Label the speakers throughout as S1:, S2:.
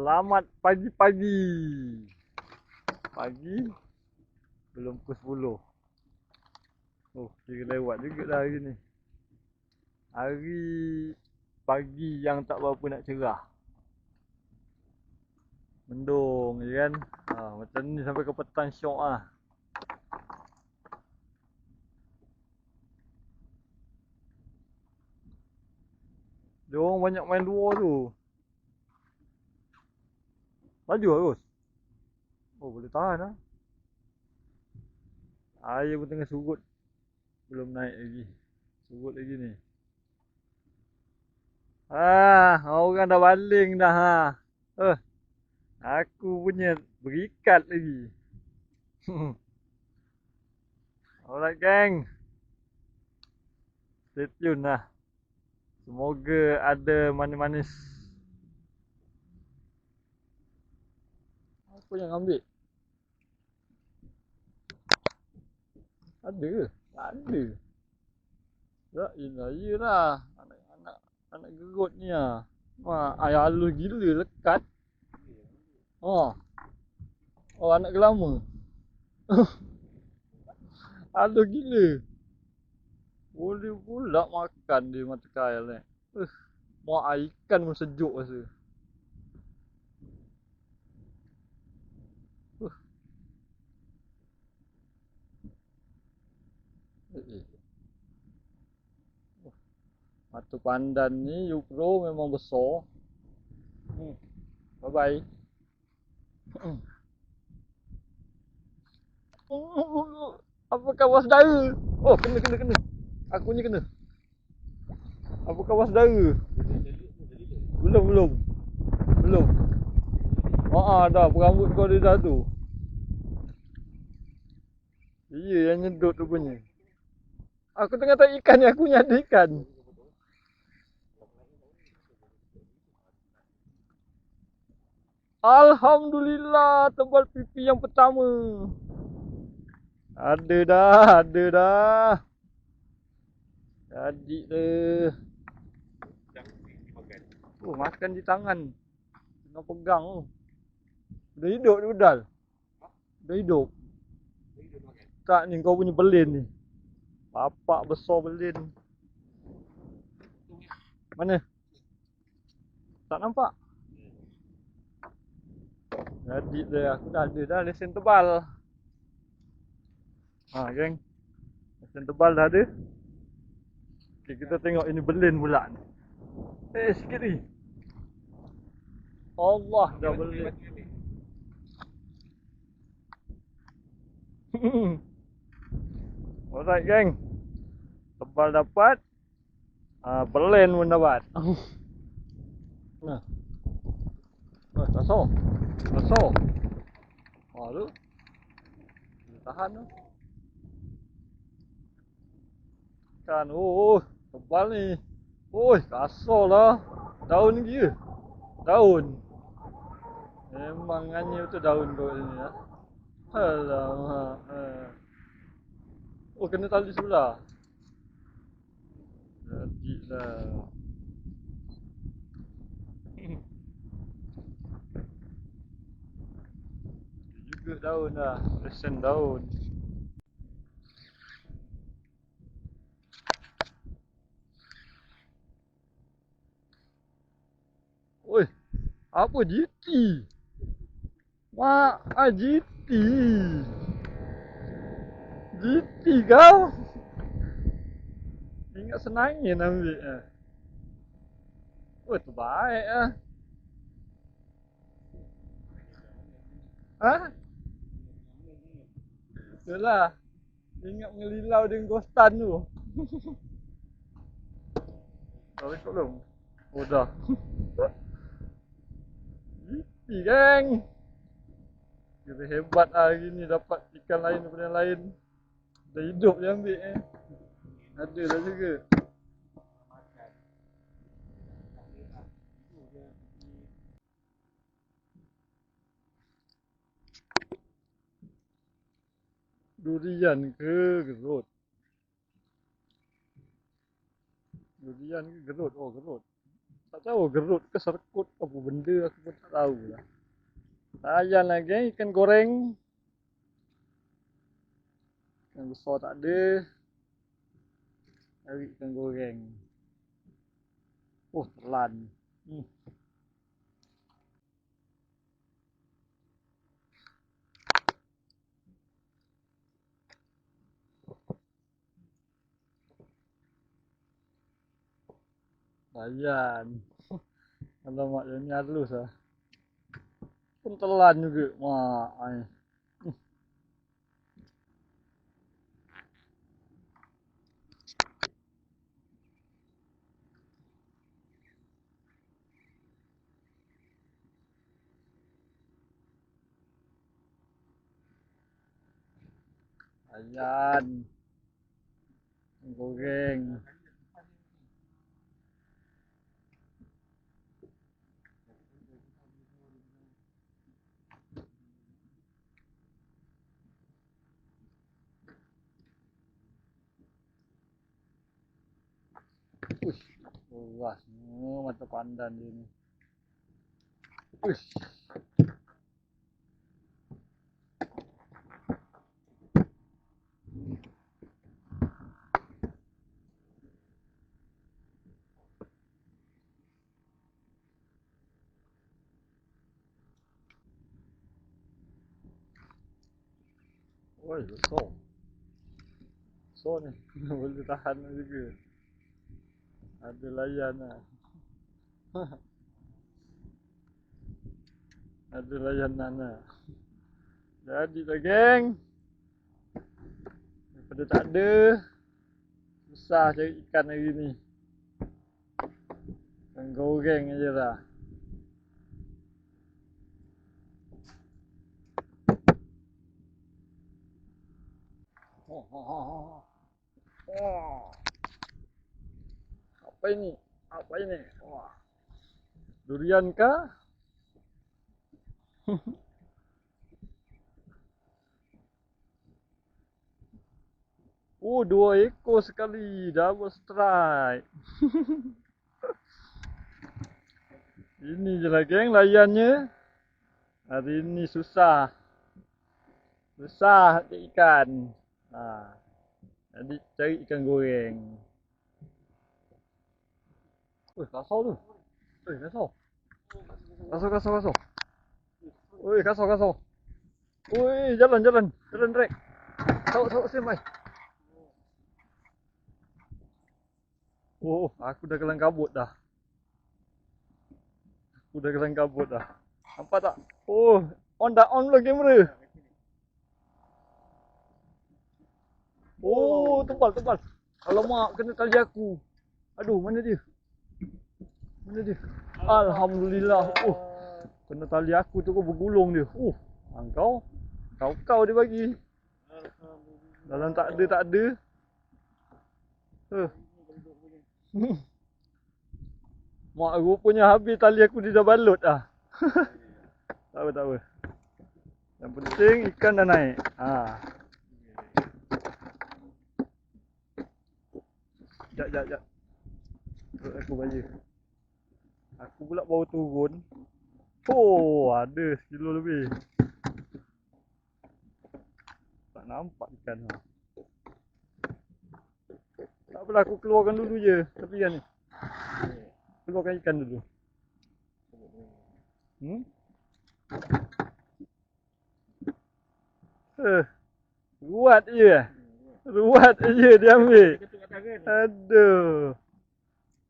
S1: Selamat pagi-pagi. Pagi belum pukul 10. Oh, kira lewat juga dah hari ni. Hari pagi yang tak berapa nak cerah. Mendung je kan. Macam ni sampai ke petang syok ah. Dia orang banyak main luar tu. Laju terus. Oh, boleh tahan lah. Air pun tengah surut. Belum naik lagi. Surut lagi ni. Orang dah baling dah ha. Aku punya berikat lagi. Alright gang. Stay tune lah. Semoga ada manis-manis. Apa yang ambil? Ada ke? Tak ada. Ya iyalah. Anak gerut ni lah. Ayah halus gila lekat. Oh anak gelama. Halus gila. Boleh pula makan dia mata kail ni. Muak air ikan pun sejuk rasa. Mata pandan ni Ukro memang besar. Bye bye. Apakah wasdara? Oh, kena. Aku ni kena. Apakah wasdara? Belum. Dah perambut kau dia dah tu. Iya yang nyedot rupanya. Aku tengah tak ikan ni, aku ni ada ikan. Alhamdulillah, tebal pipi yang pertama. Ada dah. Jadi dah. Makan di tangan. Tengah pegang tu. Dah hidup ni udal. Dah hidup. Tak ni kau punya belin ni. Bapak besar belin. Mana? Tak nampak. Jadi dah, aku dah ada dah lesen tebal. Geng. Lesen tebal dah ada. Okay, kita tengok ini belin pula ni. Sikit ni. Allah dah belin. Alright geng. Tebal dapat. Belin pun dapat. Nah. Kasar. Tu. Tahan tu. Kan, tebal ni. Kasar lah. Daun ni dia. Daun. Memang nganya betul daun kau ni ya. Alamak. Kena tali sebelah. Jadilah. Juga daun lah. Lesen daun. Apa GT? GT. GT kau? Ingat senangin ambil terbaik lah. Itulah. Ingat mengelilau dengan ghostan tu. Dah rekod belum? Dah. GT geng. Kita hebat hari ni dapat ikan lain daripada yang lain. Dah hidup je ambil Ada dah juga. Durian ke gerut? Durian ke gerut? Gerut. Tak tahu gerut ke serkut apa benda aku pun tak tahu lah. Layan lagi ikan goreng. Ikan besar tak ada. Cari ikan goreng. Oh, telan. Layan. Alamak, yang ni halus lah. Pun telan juga. Mak. Layan. Goreng. Uish, luas. Mata pandan dia ni. Uish. Oi, besar. Besar ni. Boleh tahan juga. Ada layan lah. Ada layanan lah. Jadi lah geng. Daripada tak ada, susah cari ikan hari ni. Ikan goreng aje lah. Oh. Apa ini? Apa ini? Wah. Durian kah? Oh, 2 ekor sekali. Double strike. Ini je lah geng layannya. Hari ni susah. Susah cari ikan. Jadi cari ikan goreng. Kasar tu. Kasar. Kasar. Kasar. Jalan. Jalan rek. Tahu semai. Oh, aku dah kelang kabut dah. Nampak tak? Oh, on pula kamera. Oh, tebal. Alamak, kena tali aku. Aduh, mana dia? Alhamdulillah. Oh, kena tali aku tu kau bergulung dia. Kau dia bagi. Dalam tak ada. Mak rupanya habis tali aku dia dah balut dah. Tak apa. Yang penting ikan dah naik. Sekejap. Perut aku baju. Aku pula baru turun. Oh, ada 1 kilo lebih. Tak nampak ikan. Tak apalah, aku keluarkan dulu je tepian ni. Keluarkan ikan dulu. Ruat je dia ambil. Aduh.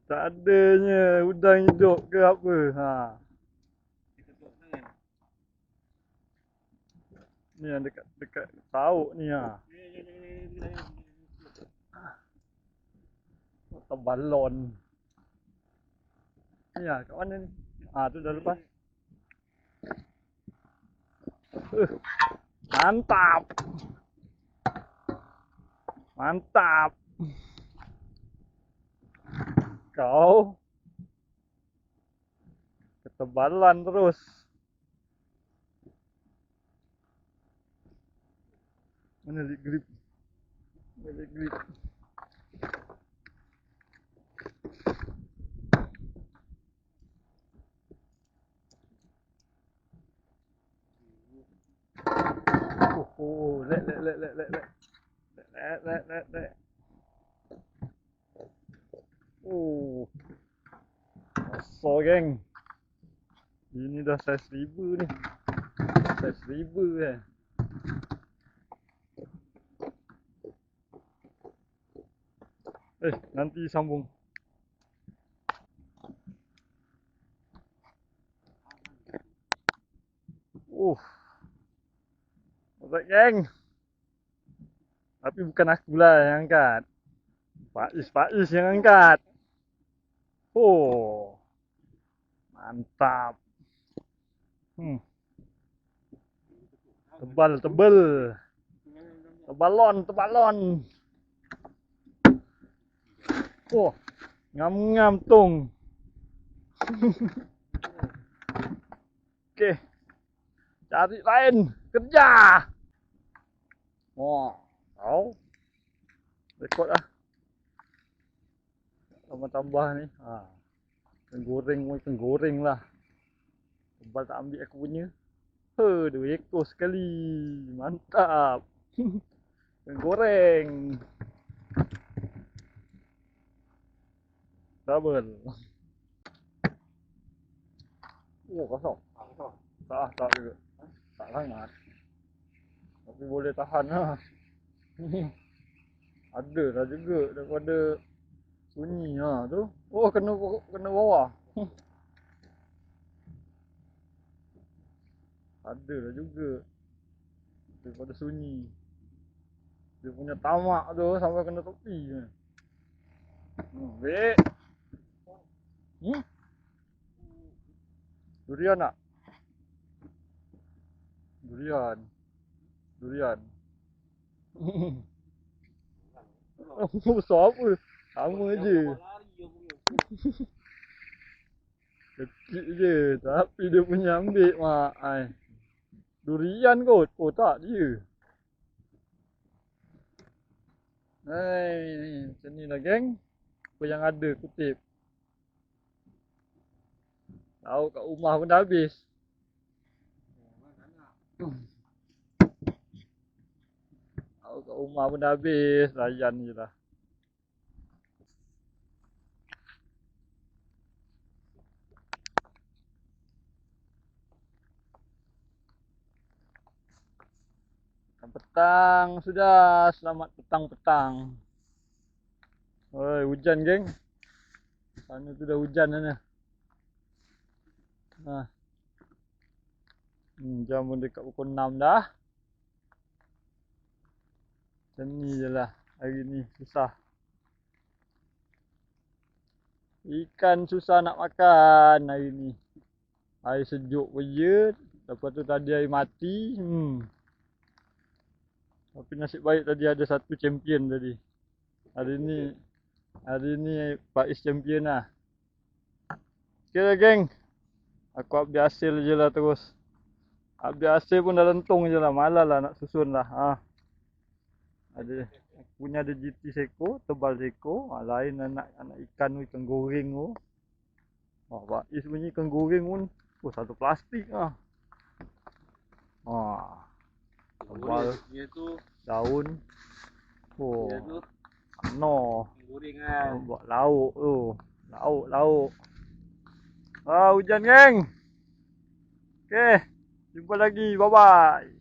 S1: Tak adanya udang hidup ke apa. Ni yang dekat sauk ni balon. Ni kat mana ni? Tu dah lepas. Mantap. Kau ketebalan terus. Mana dia grip? Oh, lek. Lek. Oh, besar geng. Ini dah saiz riba ni. Saiz riba eh. Nanti sambung. Berat geng. Tapi bukan akulah yang angkat. Faiz yang angkat. Oh, mantap. Tebal. Tebalon. Oh, ngam tung. Okey. Cari lain, kerja. Tahu. Rekod lah. Tambah ni. Ikan goreng lah. Tebal tak ambil aku punya. 2 ekor sekali. Mantap. Ikan goreng. Double. Kosong. Tak juga. Tak sangat. Tapi boleh tahan lah. Ada lah juga daripada sunyi lah tu. Oh, kena bawah. Ada lah juga daripada sunyi. Dia punya tamak tu sampai kena tepi. Baik. Durian tak? Durian. Besar apa? Sama je. Kecil je. Tapi dia punya ambil mak. Durian kot. Oh tak dia. Macam ni lah geng. Apa yang ada kutip. Tahu kat rumah pun dah habis. Tahu kat rumah pun dah habis. Layan je lah. Petang sudah. Selamat petang. Oi, hujan geng. Sana tu dah hujan sana. Jam pun dekat pukul 6 dah. Macam ni je lah. Hari ni susah. Ikan susah nak makan hari ni. Air sejuk pun je. Lepas tu tadi air mati. Tapi nasib baik tadi ada satu champion tadi. Hari ni Faiz champion lah. Okay lah geng. Aku ambil hasil je lah terus. Ambil hasil pun dah lentung je lah. Malas lah nak susun lah. Aku punya ada GT seko, tebal seko. Lain anak ikan goreng tu. Faiz punya ikan goreng pun. Satu plastik lah. Tebal. Daun. Goreng kan. Buat lauk tu. Lauk. Hujan geng. Okay. Jumpa lagi. Bye-bye.